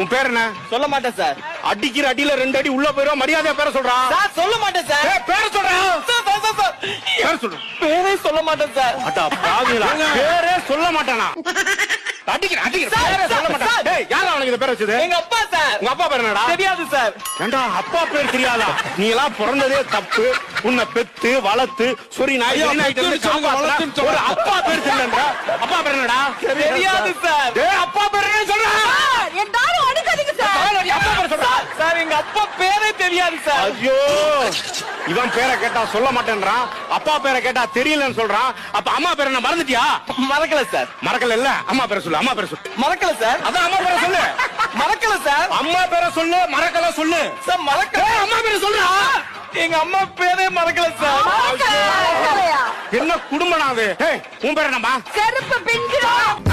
உன் பேர் என்ன? சொல்ல மாட்டேன் சார். அடிக்கிற அடியில 2 அடி உள்ள போயிரும். மரியாதையா பேர சொல்றா. சார் சொல்ல மாட்டேன் சார். பேர சொல்றா. பேர் சொல்ற. பேரே சொல்ல மாட்டேன் சார். அடா பாவிகளா, பேரே சொல்ல மாட்டானா? அடிக்கிற பேரே சொல்ல மாட்டான். டேய், யாரா அவனுக்கு இந்த பேர் வச்சது? எங்க அப்பா சார். உங்க அப்பா பேர் என்னடா? தெரியாது சார். ஏண்டா அப்பா பேர் தெரியாதா? நீ எல்லாம் பிறந்ததே தப்பு. உன்னை பெத்து வளர்த்து சொரி நாய் ஒரு அப்பா பேர் தெரியலன்றா. அப்பா பேர் என்னடா? தெரியாது சார். டேய், அப்பா பேர் என்ன சொல்றா? எல்லாரும் அடிக்காதீங்க சார். அப்பா பேர் சொல்றா. சார் எங்க அப்பா பேரே தெரியாது சார். ஐயோ, இவன் பேரை கேட்டா சொல்ல மாட்டேன்றான், அப்பா பேரை கேட்டா தெரியலன்னு சொல்றான். அப்ப அம்மா பேரை என்ன மறந்துட்டியா? மறக்கல சார். மறக்கல இல்ல, அம்மா பேரை சொல்லு. அம்மா பேரை சொல்லு. மறக்கல சார். அதான் அம்மா பேரை சொல்லு. மறக்கல சார். அம்மா பேரை சொல்லு, மறக்கல சொல்லு. சார் மறக்கல. அம்மா பேரை சொல்றா. எங்க அம்மா பேரே மறக்கல சார். மறக்கலையா? என்ன குடும்பம் அது? உன் பேர் என்னம்மா? செருப்பு பிஞ்சிரும்.